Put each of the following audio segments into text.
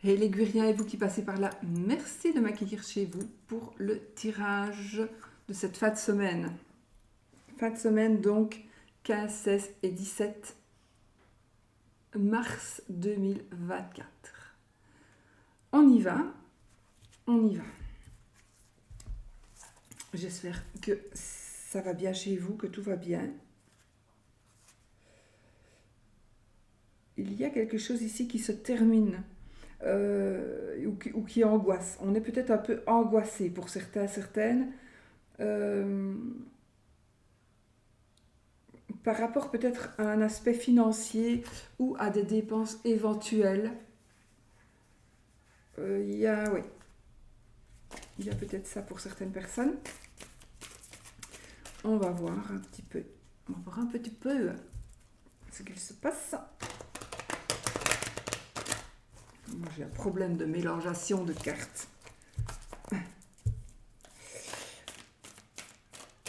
Et les Guériens et vous qui passez par là, merci de m'accueillir chez vous pour le tirage de cette fin de semaine. Fin de semaine donc 15, 16 et 17 mars 2024. On y va, on y va. J'espère que ça va bien chez vous, que tout va bien. Il y a quelque chose ici qui se termine. Ou qui angoisse. On est peut-être un peu angoissé pour certains, certaines, euh, par rapport peut-être à un aspect financier ou à des dépenses éventuelles. Oui, il y a peut-être ça pour certaines personnes. On va voir un petit peu. On va voir un petit peu ce qu'il se passe. Moi, j'ai un problème de mélangeation de cartes.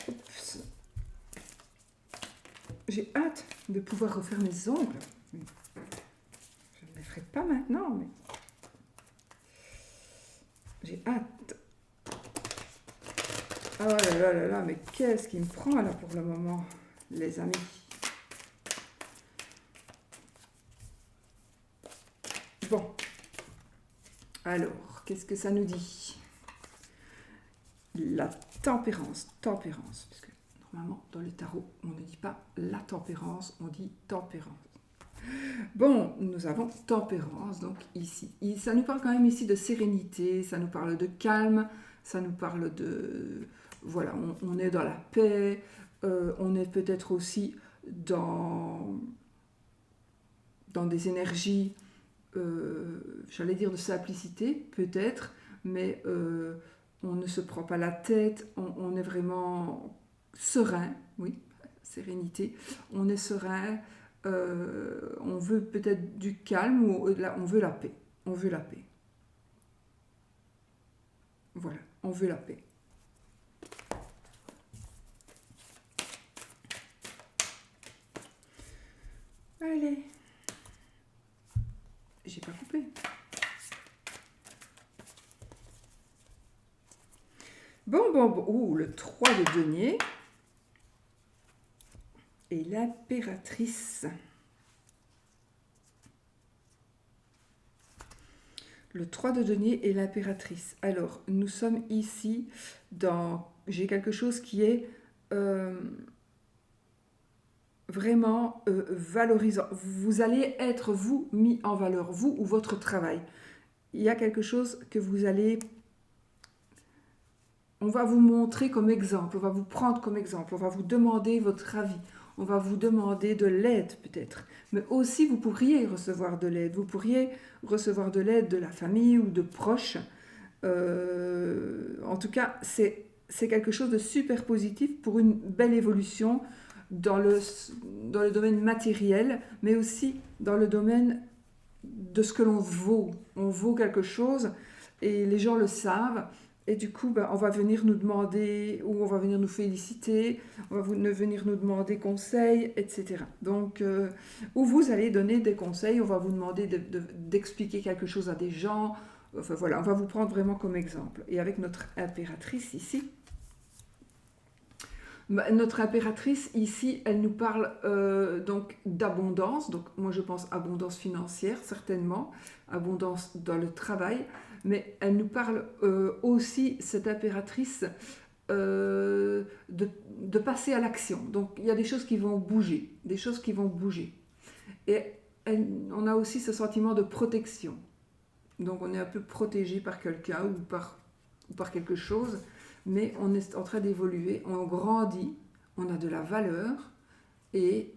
Oups. J'ai hâte de pouvoir refaire mes ongles. Je ne les ferai pas maintenant, mais j'ai hâte. Oh là là là là, mais qu'est-ce qui me prend là pour le moment, les amis? Bon. Alors, qu'est-ce que ça nous dit? La tempérance, parce que normalement dans le tarot on ne dit pas la tempérance, on dit tempérance. Bon, nous avons tempérance donc ici. Ça nous parle quand même ici de sérénité, ça nous parle de calme, ça nous parle de... Voilà, on est dans la paix, on est peut-être aussi dans des énergies, j'allais dire de simplicité peut-être, mais on ne se prend pas la tête, on est vraiment serein, oui, sérénité, on est serein, on veut peut-être du calme ou là, on veut la paix, on veut la paix. Voilà, on veut la paix. Allez, j'ai pas coupé. Bon. Ouh, le 3 de denier. Et l'impératrice. Le 3 de denier et l'impératrice. Alors, nous sommes ici dans... J'ai quelque chose qui est vraiment valorisant. Vous allez être, vous, mis en valeur, vous ou votre travail. Il y a quelque chose que vous allez... On va vous montrer comme exemple, on va vous prendre comme exemple, on va vous demander votre avis, on va vous demander de l'aide peut-être. Mais aussi, vous pourriez recevoir de l'aide. Vous pourriez recevoir de l'aide de la famille ou de proches. En tout cas, c'est quelque chose de super positif pour une belle évolution dans le domaine matériel, mais aussi dans le domaine de ce que l'on vaut. On vaut quelque chose et les gens le savent. Et du coup, on va venir nous demander, ou on va venir nous féliciter, on va venir nous demander conseils, etc. Donc, ou vous allez donner des conseils, on va vous demander d'expliquer quelque chose à des gens. Enfin voilà, on va vous prendre vraiment comme exemple. Et avec notre impératrice ici, notre impératrice ici, elle nous parle donc d'abondance. Donc moi je pense abondance financière certainement, abondance dans le travail, mais elle nous parle aussi, cette impératrice, de passer à l'action. Donc il y a des choses qui vont bouger, Et on a aussi ce sentiment de protection. Donc on est un peu protégé par quelqu'un ou par quelque chose, mais on est en train d'évoluer, on grandit, on a de la valeur et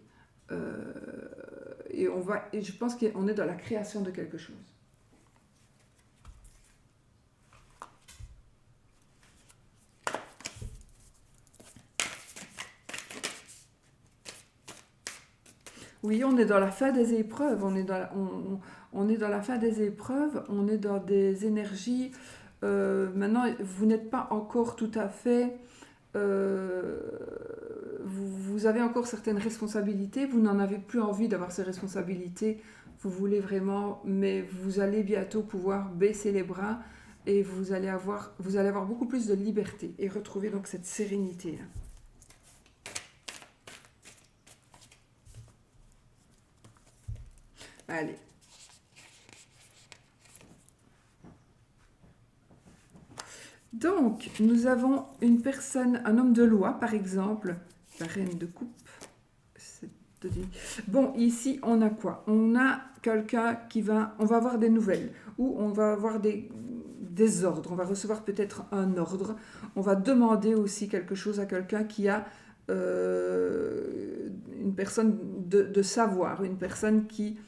je pense qu'on est dans la création de quelque chose. Oui, on est dans la fin des épreuves, on est dans la fin des épreuves, on est dans des énergies. Maintenant, vous n'êtes pas encore tout à fait... vous avez encore certaines responsabilités, vous n'en avez plus envie d'avoir ces responsabilités, vous voulez vraiment, mais vous allez bientôt pouvoir baisser les bras et vous allez avoir beaucoup plus de liberté et retrouver donc cette sérénité-là. Allez. Donc, nous avons une personne, un homme de loi, par exemple, la reine de coupe. Bon, ici, on a quoi? On a quelqu'un on va avoir des nouvelles, ou on va avoir des ordres, on va recevoir peut-être un ordre, on va demander aussi quelque chose à quelqu'un qui a une personne de savoir, une personne qui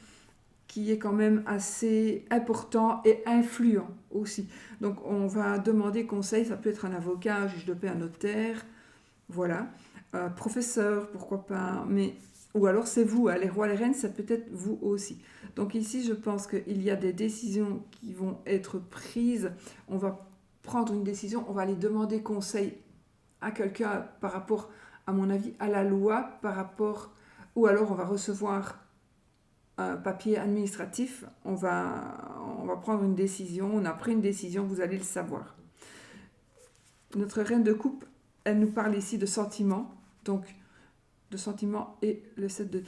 est quand même assez important et influent aussi. Donc on va demander conseil, ça peut être un avocat, un juge de paix, un notaire, voilà, un professeur, pourquoi pas, mais ou alors c'est vous, hein, les rois, les reines, ça peut être vous aussi. Donc ici, je pense qu'il y a des décisions qui vont être prises. On va prendre une décision, on va aller demander conseil à quelqu'un par rapport, à mon avis, à la loi, par rapport, ou alors on va recevoir un papier administratif, on va prendre une décision, on a pris une décision, vous allez le savoir. Notre reine de coupe, elle nous parle ici de sentiments, donc de sentiments et le 7 de...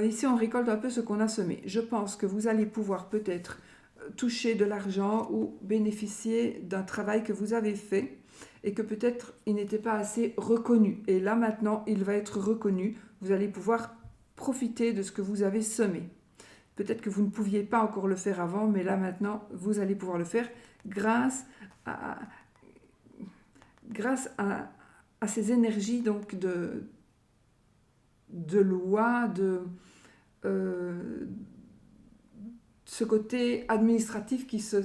ici, on récolte un peu ce qu'on a semé. Je pense que vous allez pouvoir peut-être toucher de l'argent ou bénéficier d'un travail que vous avez fait et que peut-être il n'était pas assez reconnu. Et là, maintenant, il va être reconnu. Vous allez pouvoir profiter de ce que vous avez semé. Peut-être que vous ne pouviez pas encore le faire avant, mais là, maintenant, vous allez pouvoir le faire grâce à ces énergies donc de loi, de ce côté administratif qui se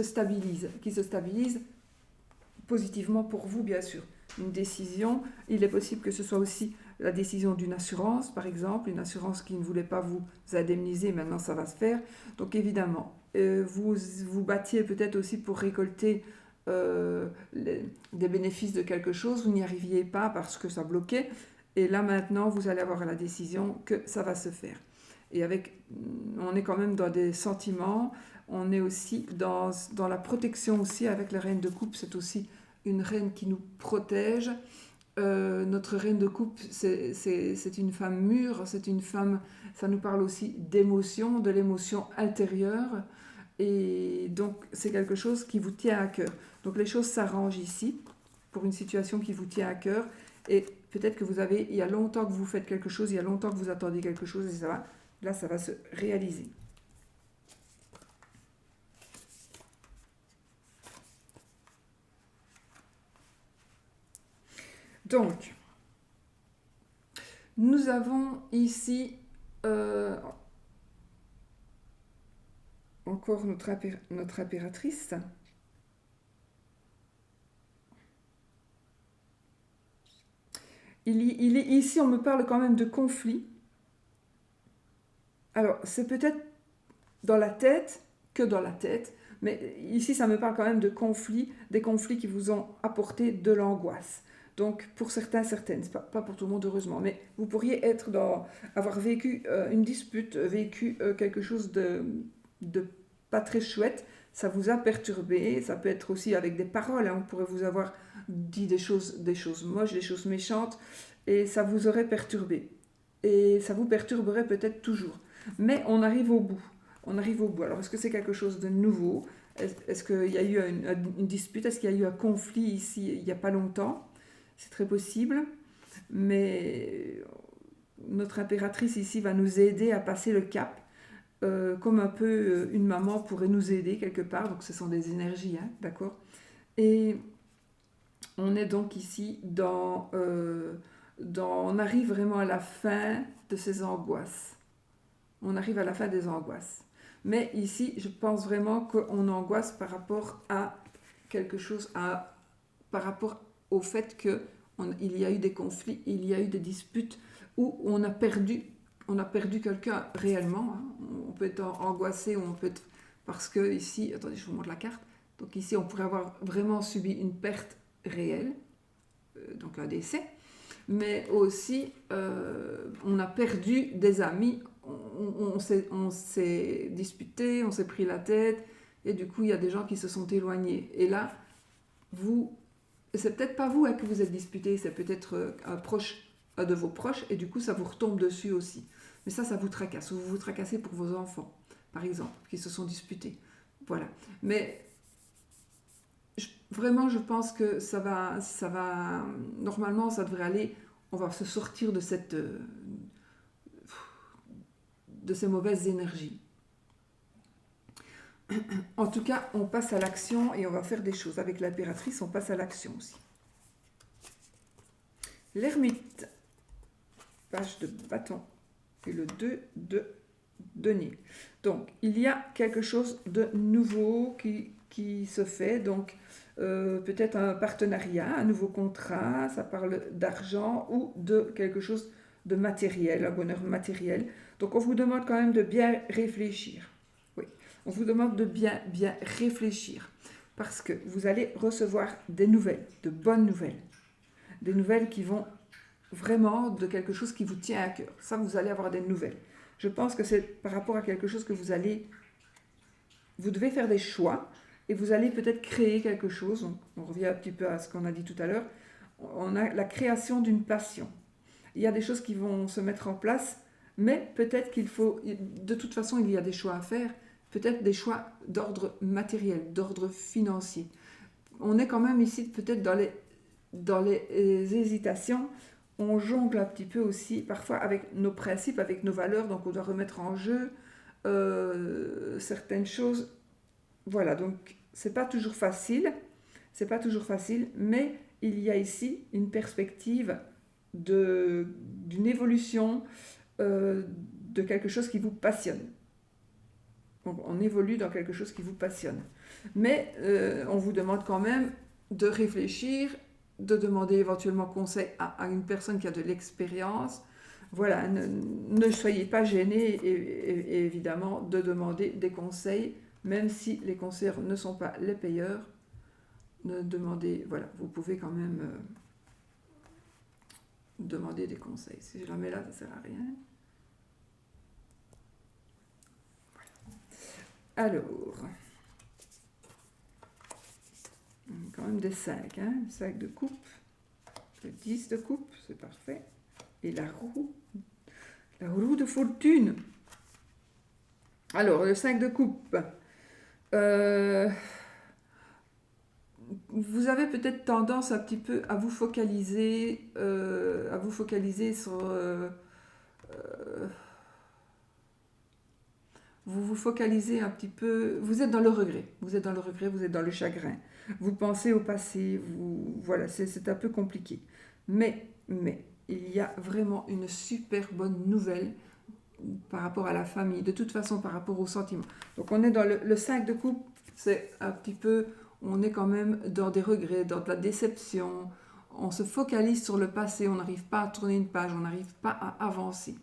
stabilise positivement pour vous, bien sûr. Une décision, il est possible que ce soit aussi la décision d'une assurance, par exemple, une assurance qui ne voulait pas vous indemniser, maintenant ça va se faire. Donc évidemment, vous vous battiez peut-être aussi pour récolter des bénéfices de quelque chose, vous n'y arriviez pas parce que ça bloquait, et là maintenant vous allez avoir la décision que ça va se faire. Et on est quand même dans des sentiments, on est aussi dans la protection aussi avec la reine de coupe, c'est aussi une reine qui nous protège. Notre reine de coupe, c'est une femme mûre, c'est une femme, ça nous parle aussi d'émotion, de l'émotion intérieure, et donc c'est quelque chose qui vous tient à cœur. Donc les choses s'arrangent ici pour une situation qui vous tient à cœur, et peut-être que il y a longtemps que vous faites quelque chose, il y a longtemps que vous attendez quelque chose, et là ça va se réaliser. Donc, nous avons ici encore notre impératrice. Il est ici, on me parle quand même de conflit. Alors, c'est peut-être dans la tête, que dans la tête, mais ici, ça me parle quand même de conflits, des conflits qui vous ont apporté de l'angoisse. Donc, pour certains, certaines, pas pour tout le monde, heureusement, mais vous pourriez avoir vécu une dispute, vécu quelque chose de pas très chouette, ça vous a perturbé, ça peut être aussi avec des paroles, hein, on pourrait vous avoir dit des choses moches, des choses méchantes, et ça vous aurait perturbé. Et ça vous perturberait peut-être toujours. Mais on arrive au bout. Alors, est-ce que c'est quelque chose de nouveau? Est-ce qu'il y a eu une dispute? Est-ce qu'il y a eu un conflit ici il n'y a pas longtemps? C'est très possible. Mais notre impératrice ici va nous aider à passer le cap. Comme un peu une maman pourrait nous aider quelque part. Donc ce sont des énergies, hein, d'accord? Et on est donc ici on arrive vraiment à la fin de ces angoisses. On arrive à la fin des angoisses. Mais ici, je pense vraiment qu'on angoisse par rapport à quelque chose, par rapport au fait qu'il y a eu des conflits, il y a eu des disputes où on a perdu quelqu'un réellement. Hein. On peut être angoissé, on peut être... Parce que ici, attendez, je vous montre la carte. Donc ici, on pourrait avoir vraiment subi une perte réelle, donc un décès. Mais aussi, on a perdu des amis on s'est disputé, on s'est pris la tête, et du coup, il y a des gens qui se sont éloignés. Et là, c'est peut-être pas vous que vous êtes disputé, c'est peut-être un de vos proches, et du coup, ça vous retombe dessus aussi. Mais ça vous tracasse, ou vous vous tracassez pour vos enfants, par exemple, qui se sont disputés. Voilà. Mais vraiment, je pense que normalement, ça devrait aller, on va se sortir de ces mauvaises énergies. En tout cas, on passe à l'action et on va faire des choses. Avec l'impératrice, on passe à l'action aussi. L'ermite, page de bâton, et le 2 de denier. Donc, il y a quelque chose de nouveau qui se fait. Donc, peut-être un partenariat, un nouveau contrat, ça parle d'argent ou de quelque chose de matériel, un bonheur matériel. Donc, on vous demande quand même de bien réfléchir. Oui, on vous demande de bien réfléchir parce que vous allez recevoir des nouvelles, de bonnes nouvelles. Des nouvelles qui vont vraiment de quelque chose qui vous tient à cœur. Ça, vous allez avoir des nouvelles. Je pense que c'est par rapport à quelque chose que vous devez faire des choix et vous allez peut-être créer quelque chose. On revient un petit peu à ce qu'on a dit tout à l'heure. On a la création d'une passion. Il y a des choses qui vont se mettre en place, mais peut-être qu'il faut, de toute façon, il y a des choix à faire, peut-être des choix d'ordre matériel, d'ordre financier. On est quand même ici peut-être dans les hésitations. On jongle un petit peu aussi parfois avec nos principes, avec nos valeurs, donc on doit remettre en jeu certaines choses. Voilà, donc c'est pas toujours facile, mais il y a ici une perspective d'une évolution de quelque chose qui vous passionne. Donc on évolue dans quelque chose qui vous passionne. Mais on vous demande quand même de réfléchir, de demander éventuellement conseil à une personne qui a de l'expérience. Voilà, ne soyez pas gênés et évidemment de demander des conseils, même si les conseils ne sont pas les payeurs. Demandez, voilà, vous pouvez quand même demander des conseils. Si je la mets là, ça ne sert à rien. Voilà. Alors, quand même des 5, hein, 5 de coupe, le 10 de coupe, c'est parfait. Et la roue de fortune. Alors, le 5 de coupe. Vous avez peut-être tendance un petit peu à vous focaliser sur... vous vous focalisez un petit peu... Vous êtes dans le regret, vous êtes dans le chagrin. Vous pensez au passé, voilà, c'est un peu compliqué. Mais, il y a vraiment une super bonne nouvelle par rapport à la famille, de toute façon par rapport aux sentiments. Donc on est dans le 5 de coupe, c'est un petit peu... On est quand même dans des regrets, dans de la déception. On se focalise sur le passé, on n'arrive pas à tourner une page, on n'arrive pas à avancer.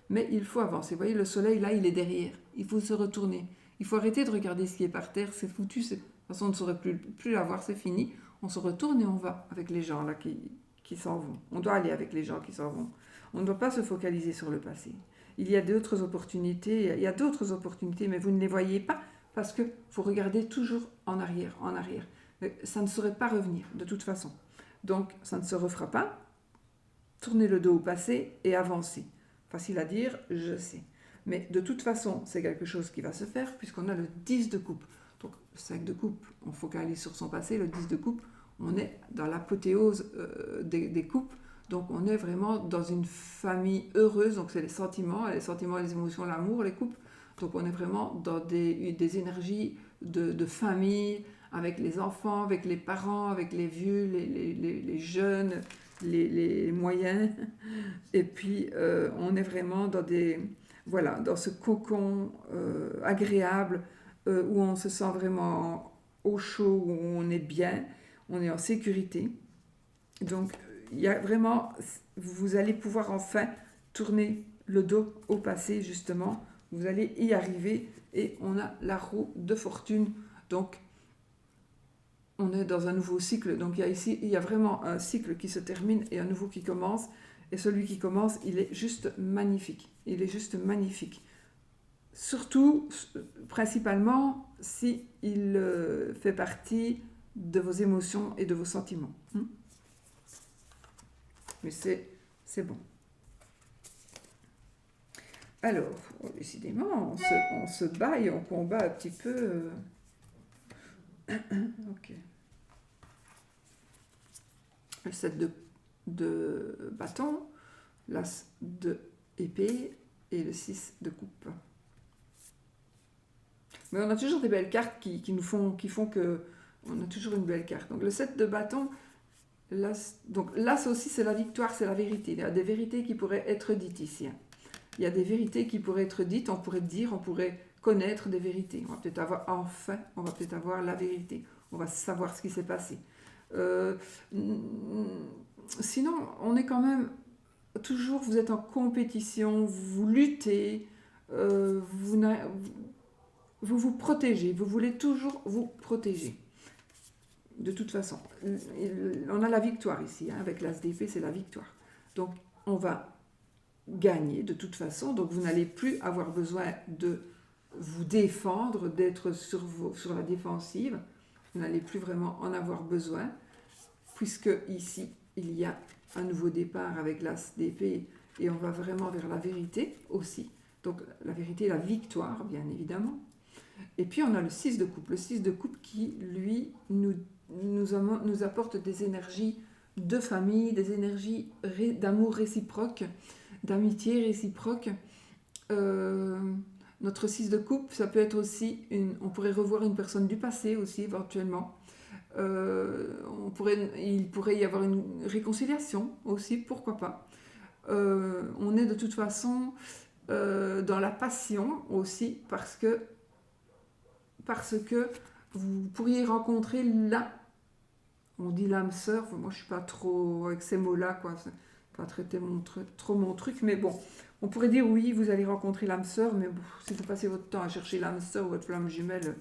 Mais il faut avancer. Vous voyez, le soleil, là, il est derrière. Il faut se retourner. Il faut arrêter de regarder ce qui est par terre. C'est foutu. De toute façon, on ne saurait plus la voir, c'est fini. On se retourne et on va avec les gens là qui s'en vont. On doit aller avec les gens qui s'en vont. On ne doit pas se focaliser sur le passé. Il y a d'autres opportunités. Mais vous ne les voyez pas parce que vous regardez toujours en arrière. Mais ça ne saurait pas revenir, de toute façon. Donc, ça ne se refera pas. Tournez le dos au passé et avancez. Facile à dire, je sais. Mais de toute façon, c'est quelque chose qui va se faire puisqu'on a le 10 de coupe. Donc, le 5 de coupe, on focalise sur son passé. Le 10 de coupe, on est dans l'apothéose des coupes. Donc, on est vraiment dans une famille heureuse. Donc, c'est les sentiments, les émotions, l'amour, les coupes. Donc, on est vraiment dans des énergies de famille, avec les enfants, avec les parents, avec les vieux, les jeunes, les moyens. Et puis, on est vraiment dans ce cocon agréable où on se sent vraiment au chaud, où on est bien, on est en sécurité. Donc, il y a vraiment, vous allez pouvoir enfin tourner le dos au passé, justement. Vous allez y arriver et on a la roue de fortune. Donc, on est dans un nouveau cycle. Donc, il y a vraiment un cycle qui se termine et un nouveau qui commence. Et celui qui commence, il est juste magnifique. Il est juste magnifique. Surtout, principalement, si il fait partie de vos émotions et de vos sentiments. Mais c'est bon. Alors, décidément, on se bat et on combat un petit peu. Ok. Le 7 de bâton, l'as de épée et le 6 de coupe. Mais on a toujours des belles cartes qui font que on a toujours une belle carte. Donc le 7 de bâton, l'as aussi c'est la victoire, c'est la vérité. Il y a des vérités qui pourraient être dites ici. Il y a des vérités qui pourraient être dites, on pourrait connaître des vérités. On va peut-être avoir la vérité. On va savoir ce qui s'est passé. Sinon, on est quand même toujours, vous êtes en compétition, vous luttez, vous vous protégez, vous voulez toujours vous protéger. De toute façon, on a la victoire ici, avec l'as d'épée, c'est la victoire. Donc, on va gagner de toute façon, donc vous n'allez plus avoir besoin de vous défendre, d'être sur la défensive, vous n'allez plus vraiment en avoir besoin, puisque ici, il y a un nouveau départ avec l'as d'épée, et on va vraiment vers la vérité aussi. Donc, la vérité, la victoire, bien évidemment. Et puis, on a le 6 de coupe. Le 6 de coupe qui, lui, nous apporte des énergies de famille, des énergies d'amour réciproque, d'amitié réciproque. Notre 6 de coupe, ça peut être aussi, on pourrait revoir une personne du passé aussi, éventuellement. Il pourrait y avoir une réconciliation aussi, pourquoi pas. On est de toute façon dans la passion aussi, parce que vous pourriez rencontrer on dit l'âme sœur, moi je suis pas trop avec ces mots-là, quoi, c'est pas trop mon truc, mais bon, on pourrait dire oui, vous allez rencontrer l'âme sœur, mais bon, si vous passez votre temps à chercher l'âme sœur ou votre flamme jumelle,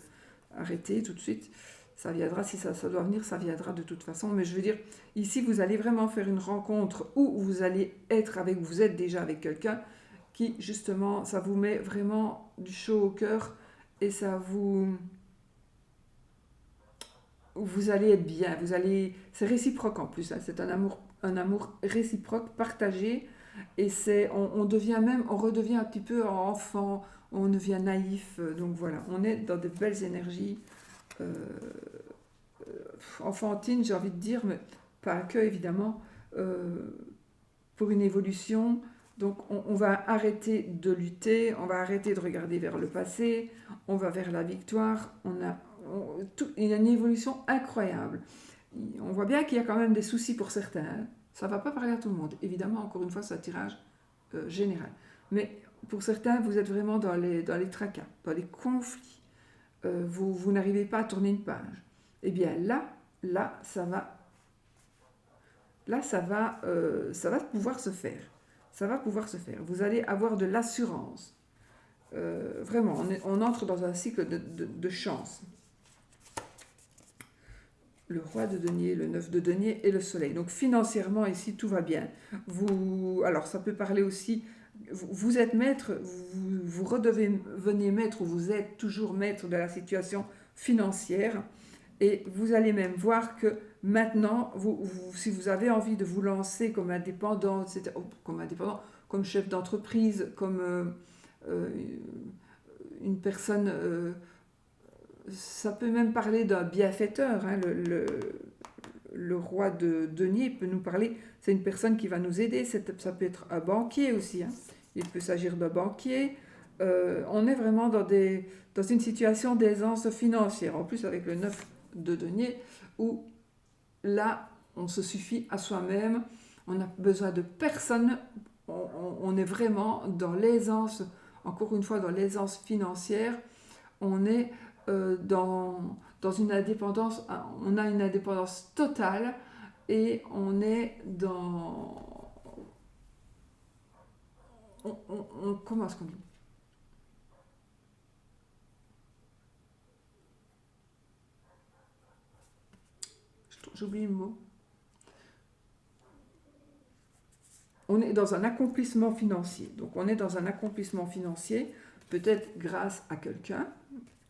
arrêtez tout de suite, ça viendra, si ça doit venir, ça viendra de toute façon, mais je veux dire, ici vous allez vraiment faire une rencontre où vous êtes déjà avec quelqu'un qui justement, ça vous met vraiment du chaud au cœur et vous allez être bien, c'est réciproque en plus, c'est un amour réciproque, partagé, et on redevient un petit peu enfant, on devient naïf, donc voilà, on est dans de belles énergies enfantines, j'ai envie de dire, mais pas que évidemment, pour une évolution. Donc on va arrêter de lutter, on va arrêter de regarder vers le passé, on va vers la victoire, il y a une évolution incroyable. On voit bien qu'il y a quand même des soucis pour certains. Ça ne va pas parler à tout le monde. Évidemment, encore une fois, c'est un tirage général. Mais pour certains, vous êtes vraiment dans les tracas, dans les conflits. Vous n'arrivez pas à tourner une page. Eh bien là, ça va pouvoir se faire. Ça va pouvoir se faire. Vous allez avoir de l'assurance. Vraiment, on entre dans un cycle de chance. Le roi de denier, le 9 de denier et le soleil. Donc financièrement, ici, tout va bien. Alors ça peut parler aussi, vous êtes maître, vous redevenez maître, ou vous êtes toujours maître de la situation financière. Et vous allez même voir que maintenant, si vous avez envie de vous lancer comme indépendant, comme chef d'entreprise, comme une personne... ça peut même parler d'un bienfaiteur. Le roi de denier peut nous parler, c'est une personne qui va nous aider. Ça peut être un banquier aussi. Il peut s'agir d'un banquier. On est vraiment dans une situation d'aisance financière. En plus, avec le 9 de denier, où là, on se suffit à soi-même. On n'a besoin de personne. On est vraiment dans l'aisance, encore une fois, dans l'aisance financière. On est dans une indépendance, on a une indépendance totale et on est dans... comment est-ce qu'on dit ? J'oublie le mot. on est dans un accomplissement financier. Donc on est dans un accomplissement financier, peut-être grâce à quelqu'un,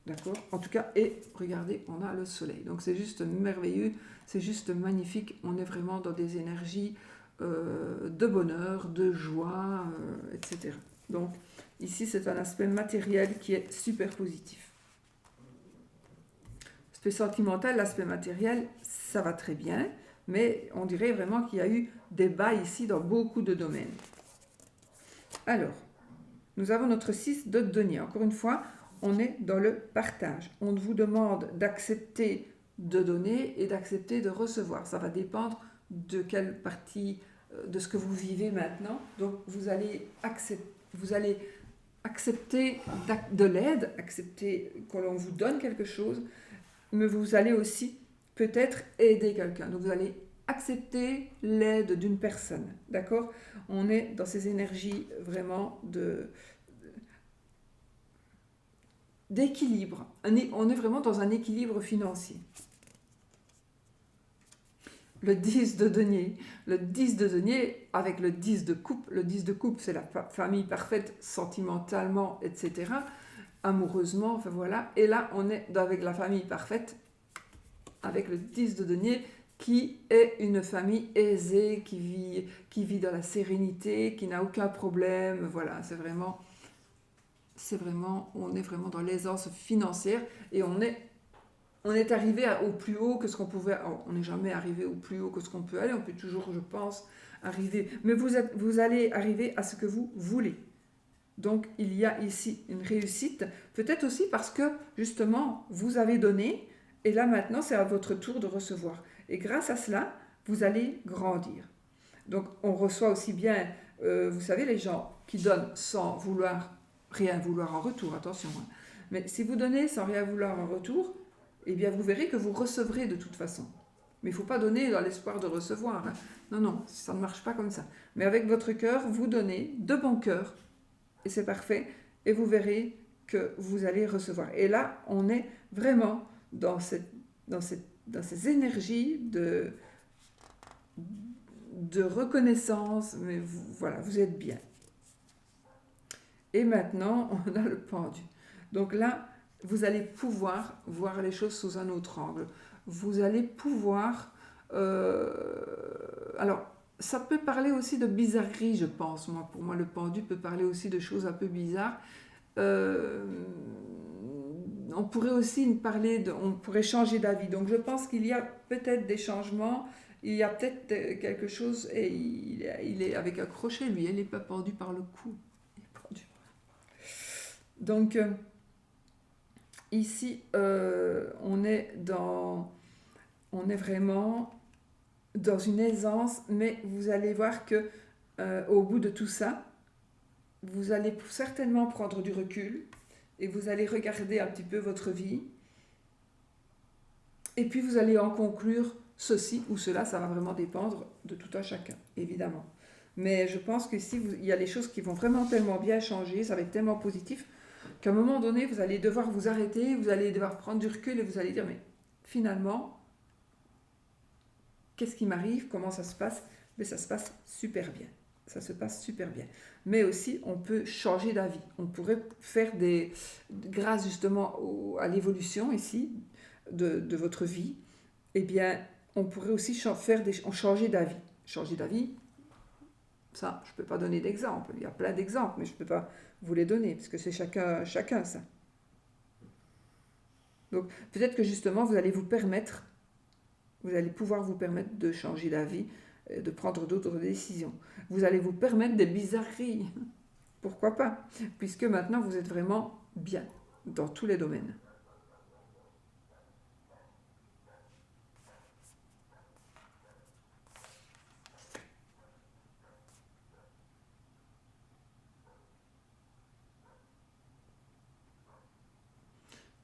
d'accord? En tout cas, et regardez, on a le soleil. Donc c'est juste merveilleux, c'est juste magnifique. On est vraiment dans des énergies de bonheur, de joie, etc. Donc ici, c'est un aspect matériel qui est super positif. L'aspect sentimental, l'aspect matériel, ça va très bien, mais on dirait vraiment qu'il y a eu des bas ici dans beaucoup de domaines. Alors, nous avons notre 6 de denier. Encore une fois, on est dans le partage. On vous demande d'accepter de donner et d'accepter de recevoir. Ça va dépendre de quelle partie de ce que vous vivez maintenant. Donc, vous allez accepter de l'aide, accepter que l'on vous donne quelque chose, mais vous allez aussi peut-être aider quelqu'un. Donc, vous allez accepter l'aide d'une personne, d'accord? On est dans ces énergies vraiment d'équilibre. On est vraiment dans un équilibre financier. Le 10 de denier. Le 10 de denier avec le 10 de coupe. Le 10 de coupe, c'est la famille parfaite sentimentalement, etc. Amoureusement, enfin voilà. Et là, on est avec la famille parfaite, avec le 10 de denier, qui est une famille aisée, qui vit dans la sérénité, qui n'a aucun problème. Voilà, c'est vraiment, on est vraiment dans l'aisance financière et on est arrivé au plus haut que ce qu'on pouvait. On n'est jamais arrivé au plus haut que ce qu'on peut aller. On peut toujours, je pense, arriver. Mais vous allez arriver à ce que vous voulez. Donc, il y a ici une réussite. Peut-être aussi parce que, justement, vous avez donné. Et là, maintenant, c'est à votre tour de recevoir. Et grâce à cela, vous allez grandir. Donc, on reçoit aussi bien, vous savez, les gens qui donnent sans rien vouloir en retour, attention. Hein. Mais si vous donnez sans rien vouloir en retour, eh bien, vous verrez que vous recevrez de toute façon. Mais il ne faut pas donner dans l'espoir de recevoir. Hein. Non, ça ne marche pas comme ça. Mais avec votre cœur, vous donnez de bon cœur. Et c'est parfait. Et vous verrez que vous allez recevoir. Et là, on est vraiment dans ces énergies de reconnaissance. Mais voilà, vous êtes bien. Et maintenant, on a le pendu. Donc là, vous allez pouvoir voir les choses sous un autre angle. Vous allez pouvoir... alors, ça peut parler aussi de bizarrerie, je pense. Pour moi, le pendu peut parler aussi de choses un peu bizarres. On pourrait aussi on pourrait changer d'avis. Donc, je pense qu'il y a peut-être des changements. Il y a peut-être quelque chose. Et il est avec un crochet, lui. Il n'est pas pendu par le cou. Il est pendu. Donc... ici, on est vraiment dans une aisance, mais vous allez voir que au bout de tout ça, vous allez certainement prendre du recul et vous allez regarder un petit peu votre vie. Et puis vous allez en conclure ceci ou cela, ça va vraiment dépendre de tout un chacun, évidemment. Mais je pense qu'ici, il y a les choses qui vont vraiment tellement bien changer, ça va être tellement positif, qu'à un moment donné, vous allez devoir vous arrêter, vous allez devoir prendre du recul et vous allez dire, mais finalement, qu'est-ce qui m'arrive? Comment ça se passe? Mais ça se passe super bien. Ça se passe super bien. Mais aussi, on peut changer d'avis. On pourrait faire grâce justement à l'évolution ici de votre vie, eh bien, on pourrait aussi changer d'avis. Changer d'avis, ça, je ne peux pas donner d'exemple. Il y a plein d'exemples, mais je ne peux pas vous les donner, parce que c'est chacun ça. Donc, peut-être que justement, vous allez pouvoir vous permettre de changer d'avis, de prendre d'autres décisions. Vous allez vous permettre des bizarreries. Pourquoi pas? Puisque maintenant, vous êtes vraiment bien dans tous les domaines.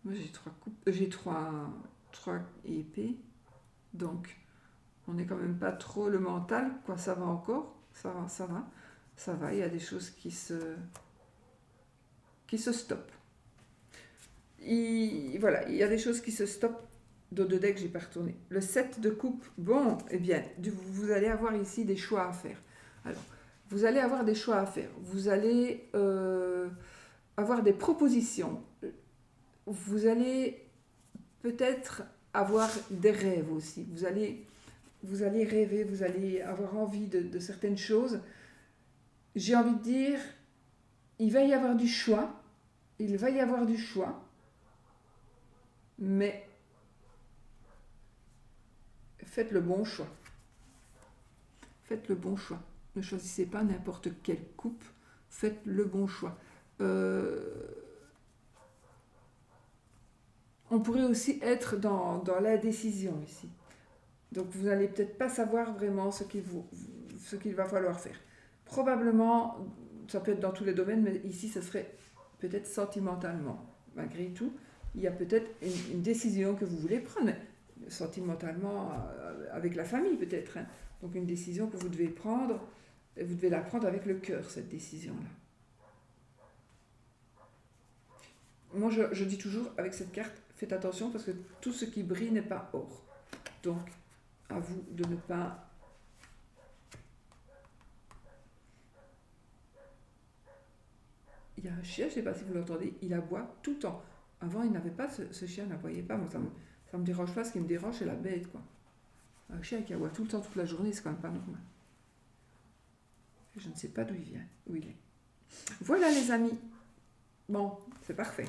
Moi, j'ai trois épées, donc on n'est quand même pas trop le mental, quoi. Ça va encore, ça va. Il y a des choses qui se stoppent. Voilà, il y a des choses qui se stoppent de deux decks, j'ai pas retourné. Le 7 de coupe, bon, eh bien, vous allez avoir ici des choix à faire. Alors, Vous allez avoir des choix à faire. Vous allez avoir des propositions. Vous allez peut-être avoir des rêves aussi. Vous allez rêver, vous allez avoir envie de certaines choses. J'ai envie de dire, il va y avoir du choix. Il va y avoir du choix. Mais faites le bon choix. Faites le bon choix. Ne choisissez pas n'importe quelle coupe. Faites le bon choix. On pourrait aussi être dans l'indécision ici. Donc vous n'allez peut-être pas savoir vraiment ce qu'il va falloir faire. Probablement, ça peut être dans tous les domaines, mais ici, ça serait peut-être sentimentalement. Malgré tout, il y a peut-être une décision que vous voulez prendre, sentimentalement avec la famille peut-être. Hein. Donc une décision que vous devez prendre, et vous devez la prendre avec le cœur, cette décision-là. Moi, je dis toujours, avec cette carte, faites attention parce que tout ce qui brille n'est pas or. Donc, à vous de ne pas... Il y a un chien, je ne sais pas si vous l'entendez, il aboie tout le temps. Avant, il n'avait pas, ce chien n'aboyait pas. Moi, ça me dérange pas. Ce qui me dérange, c'est la bête, quoi. Un chien qui aboie tout le temps, toute la journée, c'est quand même pas normal. Je ne sais pas d'où il vient, où il est. Voilà, les amis. Bon, c'est parfait.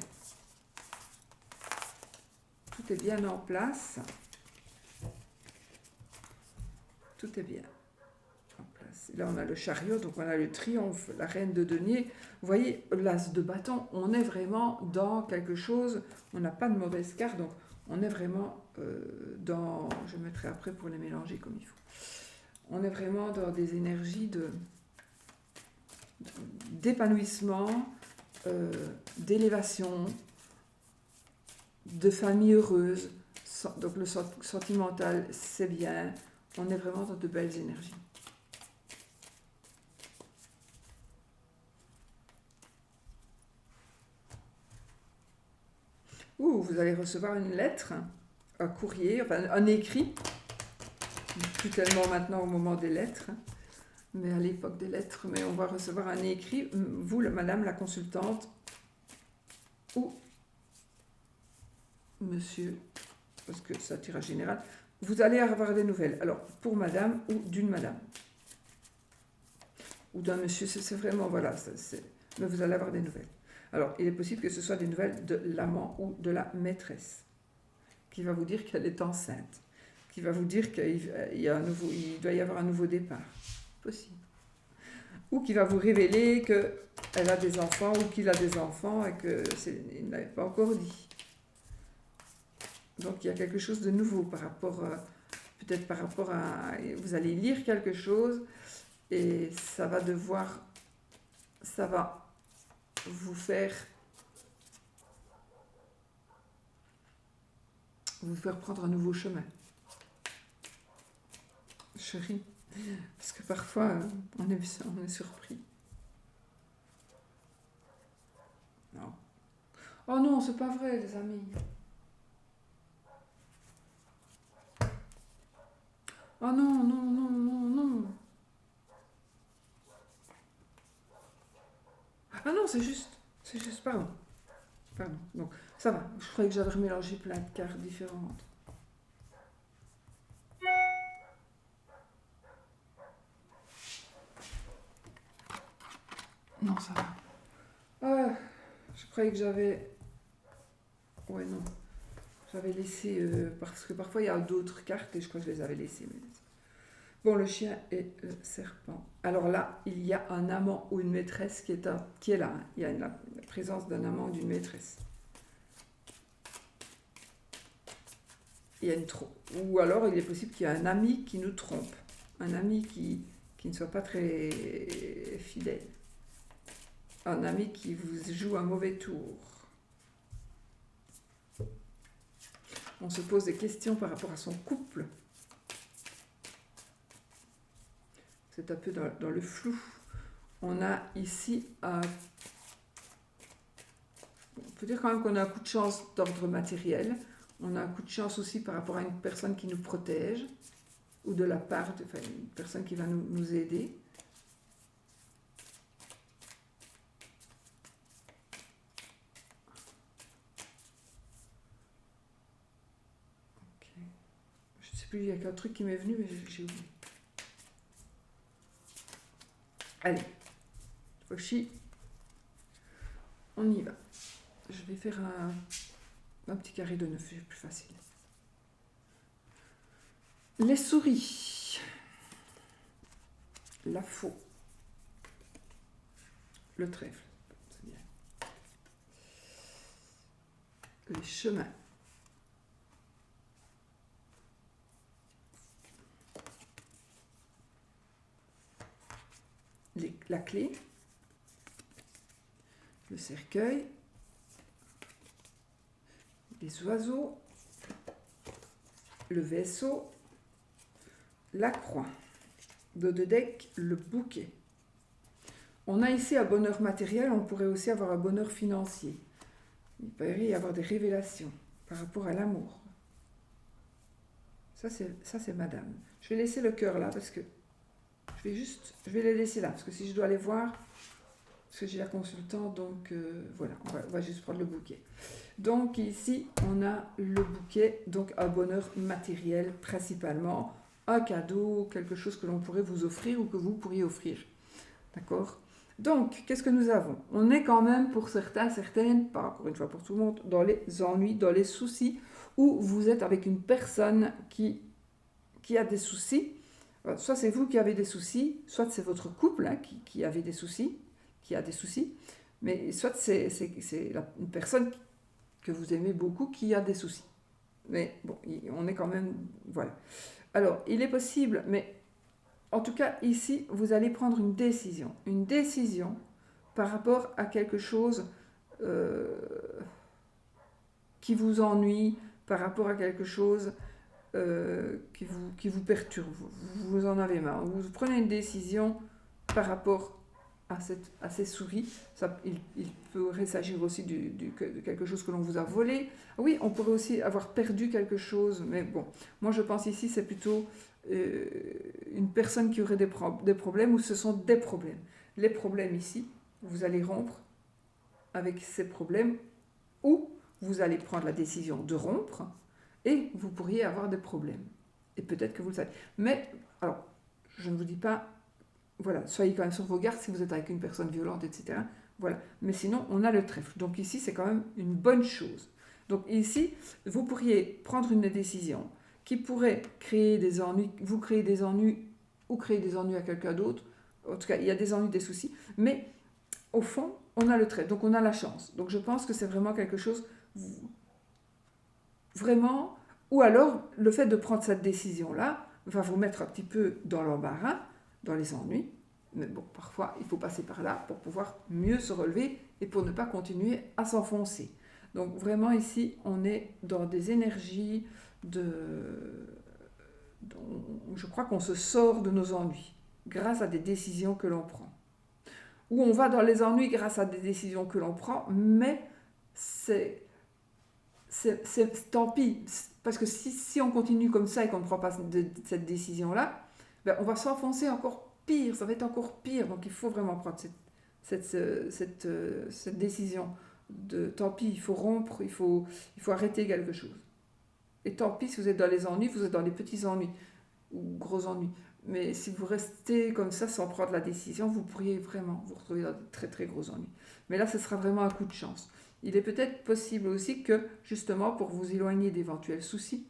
Tout est bien en place. Tout est bien en place. Là, on a le chariot, donc on a le triomphe, la reine de denier. Vous voyez, l'as de bâton, on est vraiment dans quelque chose, on n'a pas de mauvaise carte, donc on est vraiment dans... Je mettrai après pour les mélanger comme il faut. On est vraiment dans des énergies d'épanouissement, d'élévation, de famille heureuse. Donc le sentimental, c'est bien. On est vraiment dans de belles énergies. Ouh, vous allez recevoir une lettre, un courrier, enfin un écrit. Plus tellement maintenant au moment des lettres, mais à l'époque des lettres. Mais on va recevoir un écrit, vous, madame la consultante, ou monsieur, parce que c'est un tirage général, vous allez avoir des nouvelles. Alors, pour madame ou d'une madame. Ou d'un monsieur, c'est vraiment, voilà, mais vous allez avoir des nouvelles. Alors, il est possible que ce soit des nouvelles de l'amant ou de la maîtresse, qui va vous dire qu'elle est enceinte, qui va vous dire qu'il doit y avoir un nouveau départ. Possible. Ou qui va vous révéler qu'elle a des enfants ou qu'il a des enfants et qu'il ne l'avait pas encore dit. Donc il y a quelque chose de nouveau peut-être par rapport à... Vous allez lire quelque chose et ça va vous faire prendre un nouveau chemin. Chérie, parce que parfois on est surpris. Non. Oh non, c'est pas vrai, les amis. Oh non, non, non, non, non. Ah non, c'est juste, pardon. Donc, ça va, je croyais que j'avais mélangé plein de cartes différentes. Non, ça va. Ah, je croyais que j'avais... Ouais, non. J'avais laissé... parce que parfois, il y a d'autres cartes et je crois que je les avais laissées. Mais... Bon, le chien et le serpent. Alors là, il y a un amant ou une maîtresse qui est là. Hein. Il y a la présence d'un amant ou d'une maîtresse. Il y a ou alors, il est possible qu'il y ait un ami qui nous trompe. Un ami qui ne soit pas très fidèle. Un ami qui vous joue un mauvais tour. On se pose des questions par rapport à son couple. C'est un peu dans le flou. On a ici on peut dire quand même qu'on a un coup de chance d'ordre matériel. On a un coup de chance aussi par rapport à une personne qui nous protège ou de la part d'une personne qui va nous aider. plus, il y a qu'un truc qui m'est venu, mais j'ai oublié. Allez, Foshi, on y va. Je vais faire un petit carré de 9, c'est plus facile. Les souris, la faux, le trèfle, c'est bien. Les chemins, la clé, le cercueil, les oiseaux, le vaisseau, la croix. Dos de deck, le bouquet. On a ici un bonheur matériel, on pourrait aussi avoir un bonheur financier. Il peut y avoir des révélations par rapport à l'amour. Ça c'est madame. Je vais laisser le cœur là parce que je vais les laisser là parce que si je dois aller voir, parce que j'ai la consultante, donc voilà, on va juste prendre le bouquet. Donc ici, on a le bouquet, donc un bonheur matériel principalement, un cadeau, quelque chose que l'on pourrait vous offrir ou que vous pourriez offrir. D'accord ? Donc, qu'est-ce que nous avons ? On est quand même pour certains, certaines, pas encore une fois pour tout le monde, dans les ennuis, dans les soucis, où vous êtes avec une personne qui a des soucis. Soit c'est vous qui avez des soucis, soit c'est votre couple hein, qui avait des soucis, qui a des soucis, mais soit c'est une personne que vous aimez beaucoup qui a des soucis. Mais bon, on est quand même... Voilà. Alors, il est possible, mais en tout cas, ici, vous allez prendre une décision. Une décision par rapport à quelque chose qui vous ennuie, par rapport à quelque chose qui vous perturbe. Vous en avez marre. Vous prenez une décision par rapport à ces souris. Il pourrait s'agir aussi de quelque chose que l'on vous a volé. Oui, on pourrait aussi avoir perdu quelque chose, mais bon, moi je pense ici c'est plutôt une personne qui aurait des problèmes ou ce sont des problèmes. Les problèmes ici, vous allez rompre avec ces problèmes ou vous allez prendre la décision de rompre et vous pourriez avoir des problèmes. Et peut-être que vous le savez. Mais, alors, je ne vous dis pas, voilà, soyez quand même sur vos gardes si vous êtes avec une personne violente, etc. Voilà. Mais sinon, on a le trèfle. Donc ici, c'est quand même une bonne chose. Donc ici, vous pourriez prendre une décision qui pourrait créer des ennuis, vous créer des ennuis ou créer des ennuis à quelqu'un d'autre. En tout cas, il y a des ennuis, des soucis. Mais au fond, on a le trèfle. Donc on a la chance. Donc je pense que c'est vraiment quelque chose... Vraiment... Ou alors, le fait de prendre cette décision-là va vous mettre un petit peu dans l'embarras, dans les ennuis. Mais bon, parfois, il faut passer par là pour pouvoir mieux se relever et pour ne pas continuer à s'enfoncer. Donc vraiment, ici, on est dans des énergies je crois qu'on se sort de nos ennuis grâce à des décisions que l'on prend. Ou on va dans les ennuis grâce à des décisions que l'on prend, mais c'est tant pis. Parce que si on continue comme ça et qu'on ne prend pas cette décision-là, ben on va s'enfoncer encore pire, ça va être encore pire. Donc il faut vraiment prendre cette décision de tant pis, il faut rompre, il faut arrêter quelque chose. Et tant pis si vous êtes dans les ennuis, vous êtes dans les petits ennuis ou gros ennuis. Mais si vous restez comme ça sans prendre la décision, vous pourriez vraiment vous retrouver dans de très très gros ennuis. Mais là, ce sera vraiment un coup de chance. Il est peut-être possible aussi que, justement, pour vous éloigner d'éventuels soucis,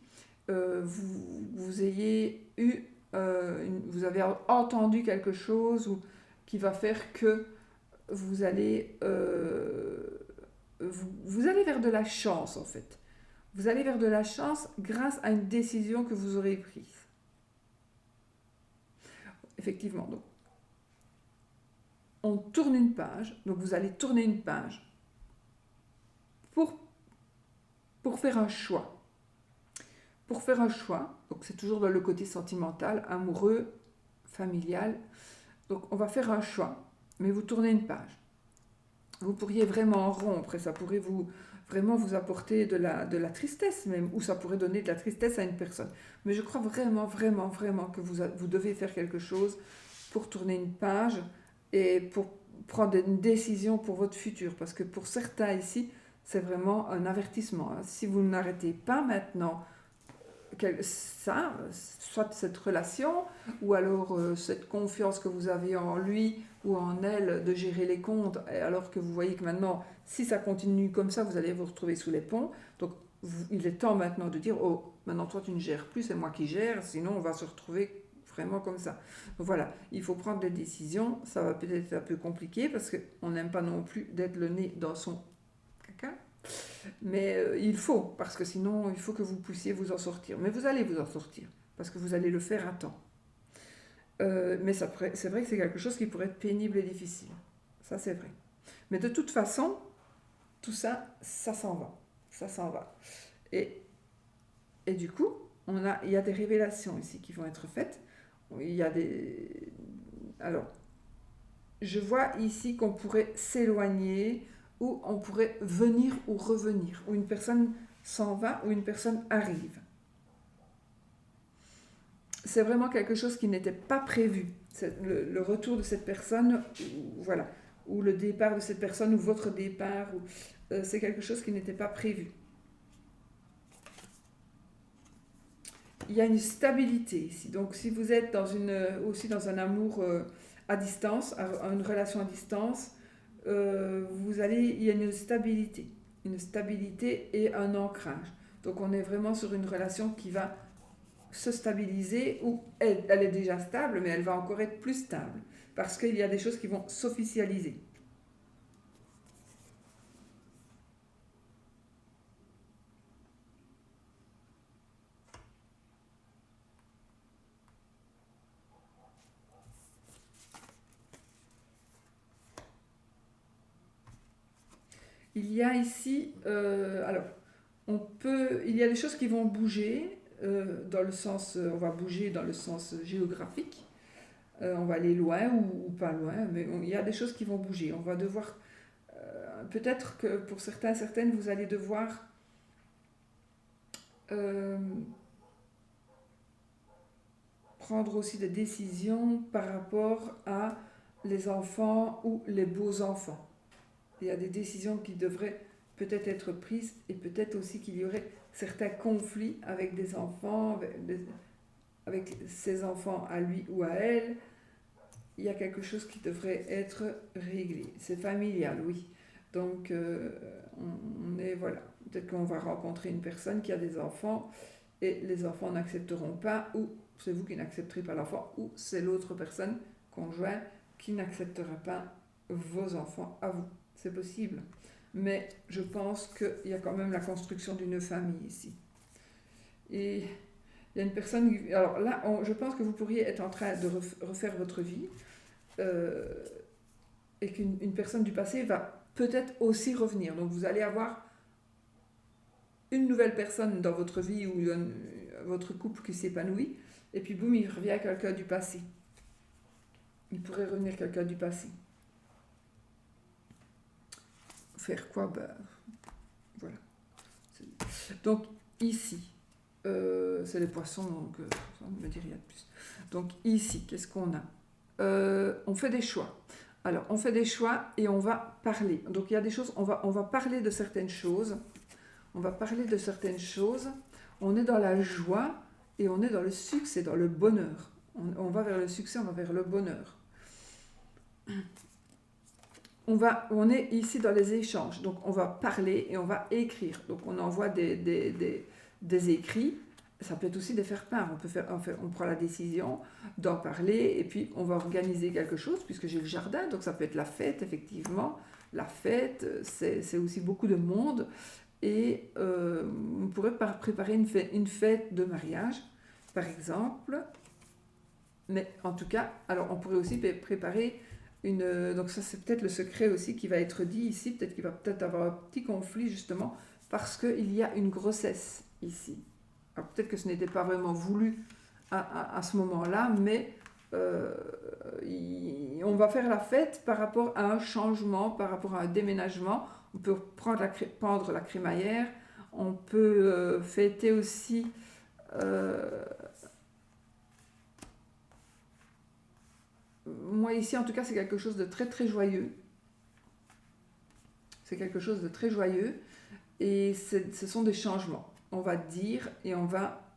vous ayez eu, vous avez entendu quelque chose qui va faire que vous allez, vous allez vers de la chance, en fait. Vous allez vers de la chance grâce à une décision que vous aurez prise. Effectivement, donc, on tourne une page, donc vous allez tourner une page pour faire un choix. Pour faire un choix, donc c'est toujours dans le côté sentimental, amoureux, familial. Donc on va faire un choix, mais vous tournez une page. Vous pourriez vraiment rompre et ça pourrait vraiment vous apporter de la tristesse même, ou ça pourrait donner de la tristesse à une personne. Mais je crois vraiment, vraiment, vraiment que vous devez faire quelque chose pour tourner une page et pour prendre une décision pour votre futur. Parce que pour certains ici, c'est vraiment un avertissement. Si vous n'arrêtez pas maintenant ça, soit cette relation, ou alors cette confiance que vous avez en lui ou en elle de gérer les comptes, alors que vous voyez que maintenant, si ça continue comme ça, vous allez vous retrouver sous les ponts. Donc, il est temps maintenant de dire, oh, maintenant toi tu ne gères plus, c'est moi qui gère, sinon on va se retrouver vraiment comme ça. Donc voilà, il faut prendre des décisions, ça va peut-être être un peu compliqué parce qu'on n'aime pas non plus d'être le nez dans son caca. Mais il faut, parce que sinon, il faut que vous puissiez vous en sortir. Mais vous allez vous en sortir, parce que vous allez le faire à temps. Mais c'est vrai que c'est quelque chose qui pourrait être pénible et difficile. Ça, c'est vrai. Mais de toute façon, tout ça, ça s'en va. Ça s'en va. Et, et du coup, il y a des révélations ici qui vont être faites. Il y a des... Alors, je vois ici qu'on pourrait s'éloigner, ou on pourrait venir ou revenir, ou une personne s'en va ou une personne arrive. C'est vraiment quelque chose qui n'était pas prévu. C'est le retour de cette personne, voilà, ou le départ de cette personne, ou votre départ, c'est quelque chose qui n'était pas prévu. Il y a une stabilité ici. Donc si vous êtes aussi dans un amour à distance, une relation à distance, il y a une stabilité et un ancrage. Donc on est vraiment sur une relation qui va se stabiliser, ou elle est déjà stable, mais elle va encore être plus stable, parce qu'il y a des choses qui vont s'officialiser. Il y a ici, il y a des choses qui vont bouger, dans le sens, on va bouger dans le sens géographique, on va aller loin ou pas loin, mais il y a des choses qui vont bouger. On va devoir, peut-être que pour certaines, vous allez devoir euh, prendre aussi des décisions par rapport à les enfants ou les beaux-enfants. Il y a des décisions qui devraient peut-être être prises, et peut-être aussi qu'il y aurait certains conflits avec des enfants, avec ses enfants à lui ou à elle. Il y a quelque chose qui devrait être réglé. C'est familial, oui. Donc, on est, voilà. Peut-être qu'on va rencontrer une personne qui a des enfants et les enfants n'accepteront pas, ou c'est vous qui n'accepterez pas l'enfant, ou c'est l'autre personne, conjoint, qui n'acceptera pas vos enfants à vous. C'est possible. Mais je pense qu'il y a quand même la construction d'une famille ici. Et il y a une personne... Alors là, je pense que vous pourriez être en train de refaire votre vie, et qu'une personne du passé va peut-être aussi revenir. Donc vous allez avoir une nouvelle personne dans votre vie, ou votre couple qui s'épanouit, et puis boum, il revient quelqu'un du passé. Il pourrait revenir quelqu'un du passé. Faire quoi? Voilà. Donc ici, c'est les poissons, donc ça ne me dit rien de plus. Donc ici, qu'est-ce qu'on a? On fait des choix. Alors, on fait des choix et on va parler. Donc il y a des choses, on va parler de certaines choses. On va parler de certaines choses. On est dans la joie et on est dans le succès, dans le bonheur. On va vers le succès, on va vers le bonheur. On est ici dans les échanges, donc on va parler et on va écrire. Donc on envoie des écrits, ça peut être aussi des faire-part. On prend la décision d'en parler et puis on va organiser quelque chose, puisque j'ai le jardin, donc ça peut être la fête, effectivement. La fête, c'est aussi beaucoup de monde, et on pourrait préparer une fête de mariage, par exemple. Mais en tout cas, alors on pourrait aussi préparer donc ça c'est peut-être le secret aussi qui va être dit ici, peut-être qu'il va peut-être avoir un petit conflit justement parce qu'il y a une grossesse ici. Alors peut-être que ce n'était pas vraiment voulu à ce moment-là, mais on va faire la fête par rapport à un changement, par rapport à un déménagement. On peut prendre la crémaillère, on peut fêter aussi... moi ici en tout cas c'est quelque chose de très très joyeux. C'est quelque chose de très joyeux, et ce sont des changements. On va dire et on va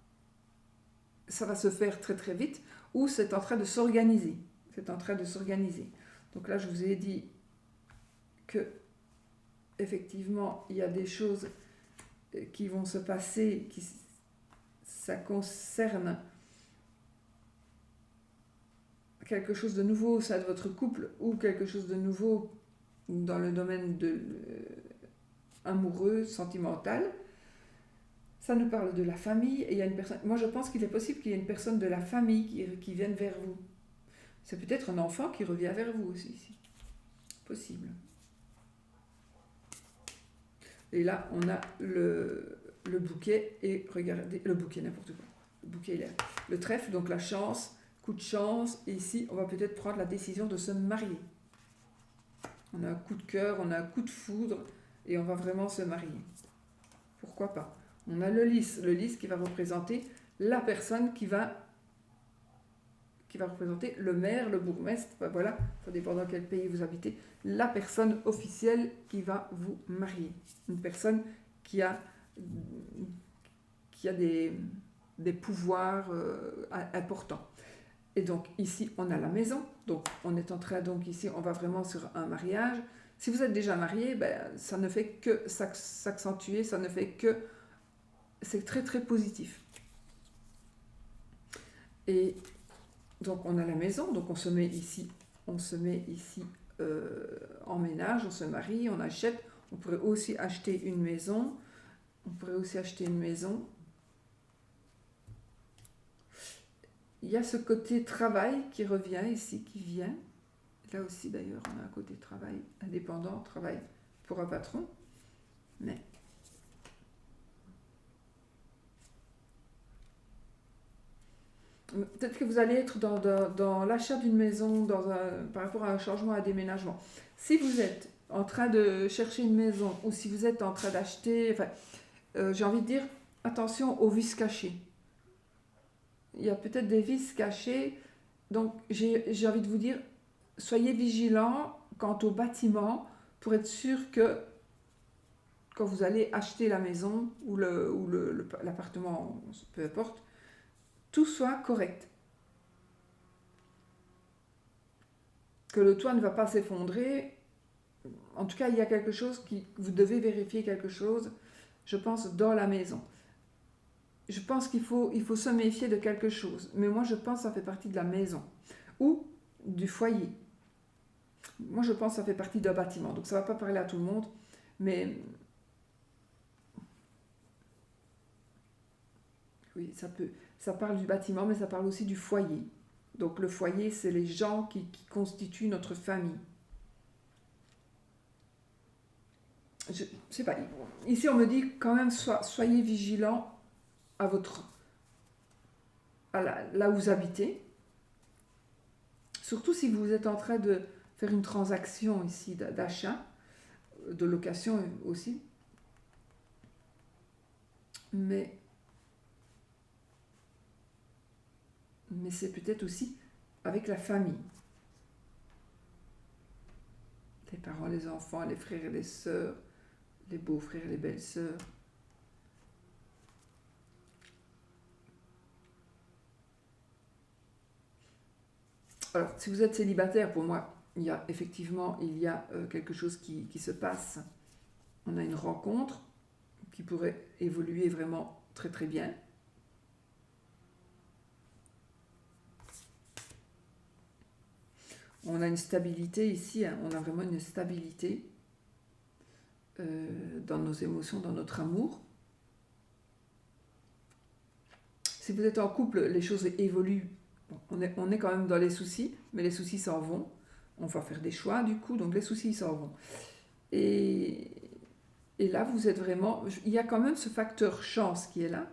ça va se faire très très vite, ou c'est en train de s'organiser. C'est en train de s'organiser. Donc là, je vous ai dit que effectivement, il y a des choses qui vont se passer, ça concerne quelque chose de nouveau au sein de votre couple ou quelque chose de nouveau dans le domaine amoureux, sentimental. Ça nous parle de la famille et il y a une personne. Moi, je pense qu'il est possible qu'il y ait une personne de la famille qui vienne vers vous. C'est peut-être un enfant qui revient vers vous aussi ici. Possible. Et là, on a le bouquet et regardez, le bouquet, n'importe quoi. Le bouquet, il est là. Le trèfle, donc la chance, coup de chance. Et ici, on va peut-être prendre la décision de se marier. On a un coup de cœur, on a un coup de foudre et on va vraiment se marier. Pourquoi pas? On a le lys qui va représenter la personne qui va représenter le maire, le bourgmestre, ben voilà, ça dépend dans quel pays vous habitez, la personne officielle qui va vous marier. Une personne qui a des pouvoirs importants. Et donc ici, on a la maison. Donc on est en train, donc ici, on va vraiment sur un mariage. Si vous êtes déjà marié, ben, ça ne fait que s'accentuer, ça ne fait que... C'est très très positif. Et donc on a la maison, donc on se met ici en ménage, on se marie, on achète. On pourrait aussi acheter une maison. Il y a ce côté travail qui revient ici, qui vient. Là aussi d'ailleurs, on a un côté travail indépendant, travail pour un patron. Mais peut-être que vous allez être dans l'achat d'une maison, par rapport à un changement, à un déménagement. Si vous êtes en train de chercher une maison ou si vous êtes en train d'acheter, j'ai envie de dire, attention aux vices cachés. Il y a peut-être des vices cachés, donc j'ai envie de vous dire, soyez vigilants quant au bâtiment pour être sûr que quand vous allez acheter la maison ou l'appartement, peu importe, tout soit correct. Que le toit ne va pas s'effondrer. En tout cas, il y a quelque chose vous devez vérifier quelque chose, je pense, dans la maison. Je pense qu'il faut se méfier de quelque chose. Mais moi, je pense que ça fait partie de la maison ou du foyer. Moi, je pense que ça fait partie d'un bâtiment. Donc, ça ne va pas parler à tout le monde. Mais oui, ça parle du bâtiment, mais ça parle aussi du foyer. Donc, le foyer, c'est les gens qui constituent notre famille. Je sais pas. Ici, on me dit quand même, soyez vigilants là où vous habitez. Surtout si vous êtes en train de faire une transaction ici d'achat, de location aussi. Mais c'est peut-être aussi avec la famille. Les parents, les enfants, les frères et les sœurs, les beaux-frères et les belles-sœurs. Alors, si vous êtes célibataire, pour moi, il y a quelque chose qui se passe. On a une rencontre qui pourrait évoluer vraiment très très bien. On a une stabilité ici, hein, on a vraiment une stabilité dans nos émotions, dans notre amour. Si vous êtes en couple, les choses évoluent. Bon, on est quand même dans les soucis, mais les soucis s'en vont. On va faire des choix du coup, donc les soucis s'en vont. Et là, vous êtes vraiment... Il y a quand même ce facteur chance qui est là.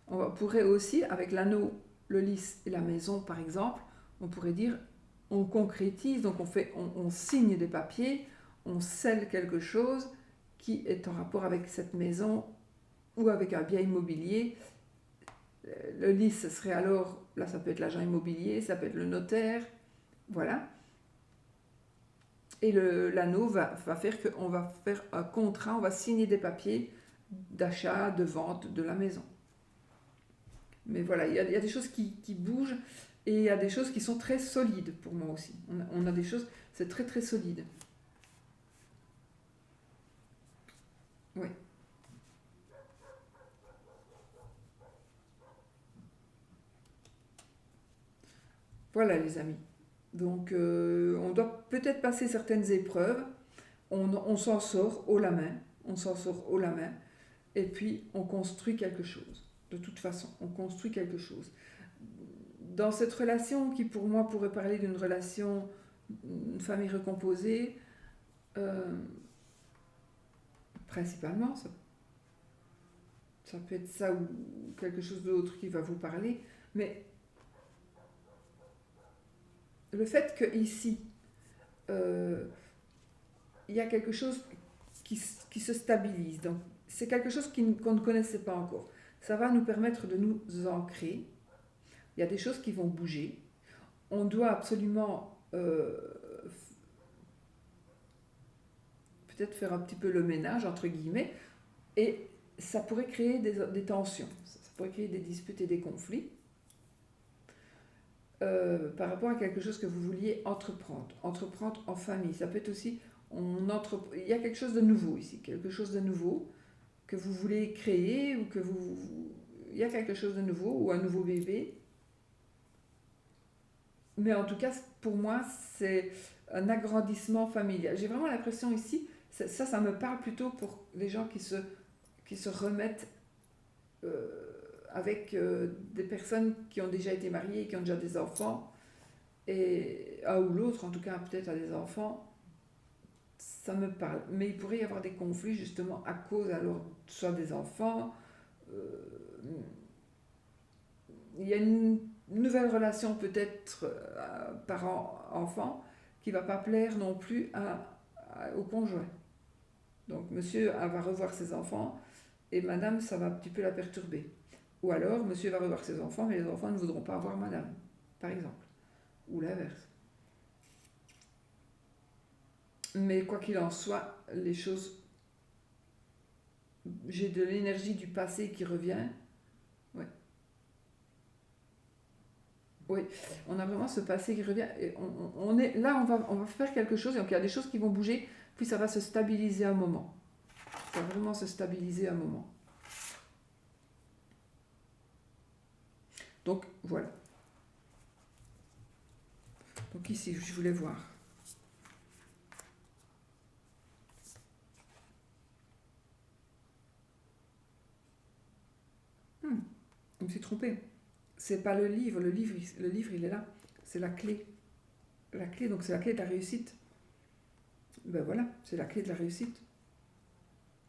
On pourrait aussi, avec l'anneau, le lys et la maison par exemple, on pourrait dire, on concrétise, donc on signe des papiers, on scelle quelque chose qui est en rapport avec cette maison ou avec un bien immobilier. Le lys, ce serait alors, là ça peut être l'agent immobilier, ça peut être le notaire, voilà. Et l'anneau va faire qu'on va faire un contrat, on va signer des papiers d'achat, de vente de la maison. Mais voilà, il y a des choses qui bougent et il y a des choses qui sont très solides pour moi aussi. On a des choses, c'est très très solide. Oui, voilà les amis. Donc on doit peut-être passer certaines épreuves, on s'en sort haut la main, on s'en sort haut la main, et puis on construit quelque chose. De toute façon, on construit quelque chose. Dans cette relation qui pour moi pourrait parler d'une relation, une famille recomposée, euh, principalement, ça peut être ça ou quelque chose d'autre qui va vous parler, mais le fait que ici, euh, il y a quelque chose qui se stabilise, donc c'est quelque chose qu'on ne connaissait pas encore. Ça va nous permettre de nous ancrer. Il y a des choses qui vont bouger. On doit absolument peut-être faire un petit peu le ménage, entre guillemets, et ça pourrait créer des tensions, ça pourrait créer des disputes et des conflits par rapport à quelque chose que vous vouliez entreprendre en famille. Ça peut être aussi, il y a quelque chose de nouveau ici, quelque chose de nouveau que vous voulez créer ou il y a quelque chose de nouveau ou un nouveau bébé. Mais en tout cas, pour moi, c'est un agrandissement familial. J'ai vraiment l'impression ici, ça me parle plutôt pour les gens qui se remettent avec des personnes qui ont déjà été mariées et qui ont déjà des enfants, et un ou l'autre, en tout cas peut-être a des enfants, ça me parle. Mais il pourrait y avoir des conflits justement à cause alors soit des enfants, euh, il y a une nouvelle relation peut-être parent-enfant qui va pas plaire non plus au conjoint. Donc monsieur va revoir ses enfants et madame, ça va un petit peu la perturber. Ou alors monsieur va revoir ses enfants mais les enfants ne voudront pas voir madame, par exemple. Ou l'inverse. Mais quoi qu'il en soit, les choses... J'ai de l'énergie du passé qui revient. Ouais. Oui, on a vraiment ce passé qui revient. Et on est, là, on va faire quelque chose. Donc il y a des choses qui vont bouger, puis ça va se stabiliser un moment. Ça va vraiment se stabiliser un moment. Donc voilà. Donc ici, je voulais voir. Je me suis trompée. C'est pas le livre. Le livre, il est là. C'est la clé. La clé, donc c'est la clé de la réussite. Ben voilà, c'est la clé de la réussite.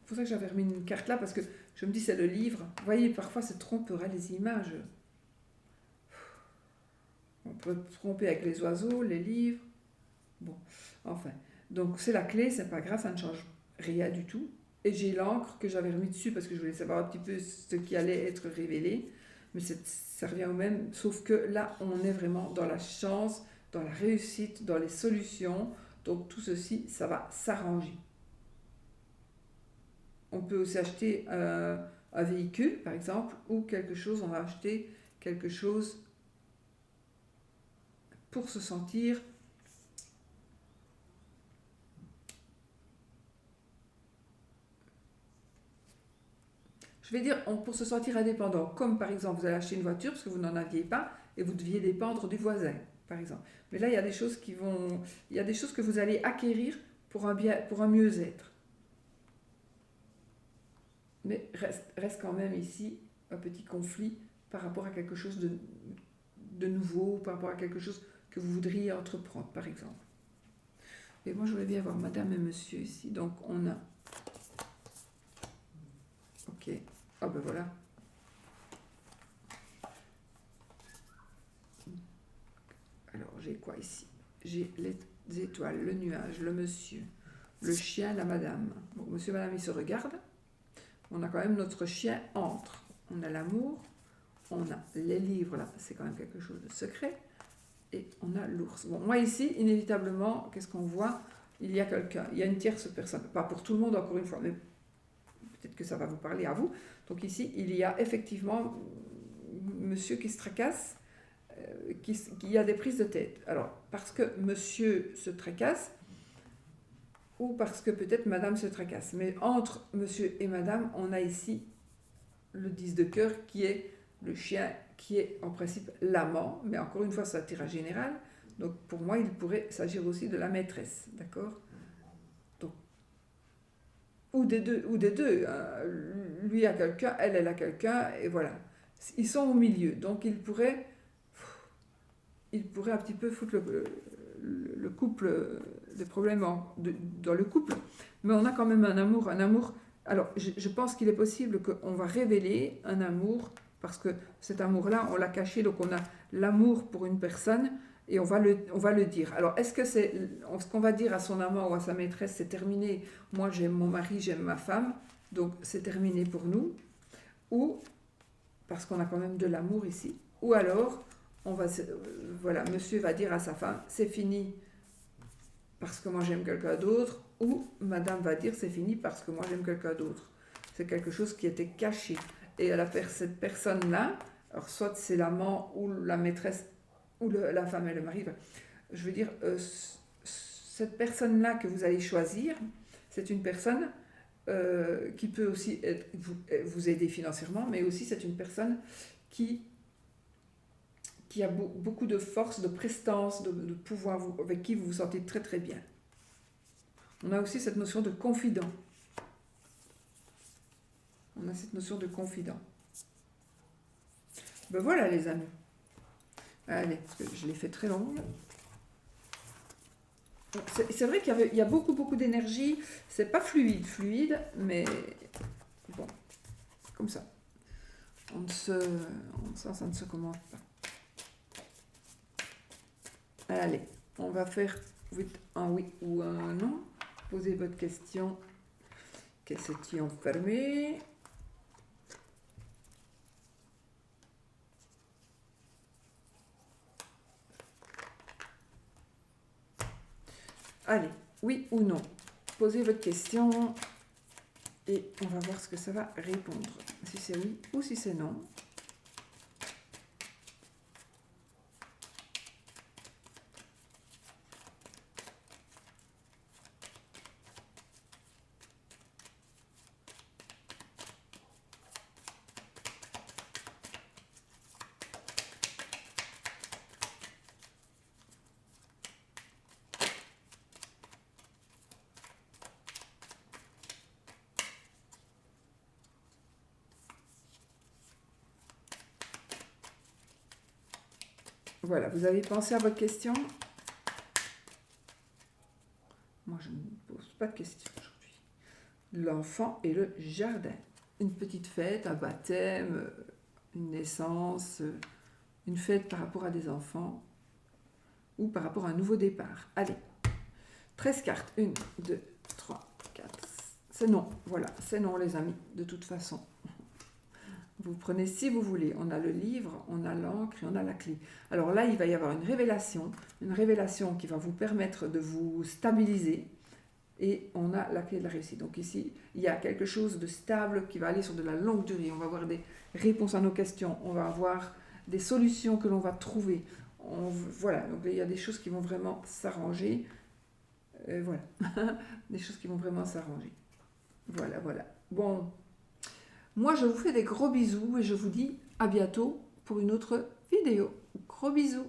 C'est pour ça que j'avais remis une carte là, parce que je me dis c'est le livre. Vous voyez, parfois c'est trompera les images. On peut tromper avec les oiseaux, les livres. Bon, enfin. Donc c'est la clé, c'est pas grave, ça ne change rien du tout. Et j'ai l'encre que j'avais remis dessus parce que je voulais savoir un petit peu ce qui allait être révélé. Mais ça revient au même, sauf que là, on est vraiment dans la chance, dans la réussite, dans les solutions. Donc tout ceci, ça va s'arranger. On peut aussi acheter un véhicule, par exemple, ou quelque chose, on va acheter quelque chose pour se sentir, je vais dire, pour se sentir indépendant. Comme par exemple, vous allez acheter une voiture parce que vous n'en aviez pas et vous deviez dépendre du voisin, par exemple. Mais là, il y a des choses il y a des choses que vous allez acquérir pour un mieux-être. Mais reste quand même ici un petit conflit par rapport à quelque chose de nouveau, par rapport à quelque chose que vous voudriez entreprendre, par exemple. Et moi, je voulais bien avoir madame et monsieur ici. Donc, on a... Ok. Ah ben voilà. Alors, j'ai quoi ici? J'ai les étoiles, le nuage, le monsieur, le chien, la madame. Bon, monsieur et madame, ils se regardent. On a quand même notre chien entre. On a l'amour, on a les livres, là, c'est quand même quelque chose de secret. Et on a l'ours. Bon, moi ici, inévitablement, qu'est-ce qu'on voit? Il y a quelqu'un, il y a une tierce personne. Pas pour tout le monde, encore une fois, mais peut-être que ça va vous parler à vous. Donc ici, il y a effectivement monsieur qui se tracasse, qui a des prises de tête. Alors, parce que monsieur se tracasse, ou parce que peut-être madame se tracasse. Mais entre monsieur et madame, on a ici le 10 de cœur qui est le chien, qui est en principe l'amant, mais encore une fois, c'est un tirage général. Donc pour moi, il pourrait s'agir aussi de la maîtresse, d'accord? Donc, ou des deux. Hein. Lui a quelqu'un, elle a quelqu'un, et voilà. Ils sont au milieu, donc il pourrait un petit peu foutre le couple, des problèmes dans le couple. Mais on a quand même un amour. Alors, je pense qu'il est possible qu'on va révéler un amour, parce que cet amour-là, on l'a caché, donc on a l'amour pour une personne, et on va le dire. Alors, est-ce que ce qu'on va dire à son amant ou à sa maîtresse, c'est terminé, moi j'aime mon mari, j'aime ma femme, donc c'est terminé pour nous, ou, parce qu'on a quand même de l'amour ici, ou alors, voilà, monsieur va dire à sa femme, c'est fini, parce que moi j'aime quelqu'un d'autre, ou madame va dire c'est fini parce que moi j'aime quelqu'un d'autre. C'est quelque chose qui était caché. Et cette personne-là, alors soit c'est l'amant ou la maîtresse, ou la femme et le mari, je veux dire, cette personne-là que vous allez choisir, c'est une personne qui peut aussi vous aider financièrement, mais aussi c'est une personne qui a beaucoup de force, de prestance, de pouvoir, avec qui vous vous sentez très très bien. On a aussi cette notion de confident. Ben voilà les amis. Allez, parce que je l'ai fait très long. C'est vrai qu'il y a beaucoup d'énergie. C'est pas fluide, mais bon, comme ça. Ça ne se commente pas. Allez, on va faire un oui ou un non. Posez votre question. Question fermée. Allez, oui ou non. Posez votre question et on va voir ce que ça va répondre. Si c'est oui ou si c'est non. Voilà, vous avez pensé à votre question? Moi, je ne pose pas de questions aujourd'hui. L'enfant et le jardin. Une petite fête, un baptême, une naissance, une fête par rapport à des enfants ou par rapport à un nouveau départ. Allez, 13 cartes. 1, 2, 3, 4. C'est non, voilà, c'est non les amis, de toute façon. Vous prenez si vous voulez. On a le livre, on a l'encre et on a la clé. Alors là, il va y avoir une révélation qui va vous permettre de vous stabiliser. Et on a la clé de la réussite. Donc ici, il y a quelque chose de stable qui va aller sur de la longue durée. On va avoir des réponses à nos questions. On va avoir des solutions que l'on va trouver. Voilà, donc il y a des choses qui vont vraiment s'arranger. Voilà, des choses qui vont vraiment s'arranger. Voilà. Bon. Moi, je vous fais des gros bisous et je vous dis à bientôt pour une autre vidéo. Gros bisous.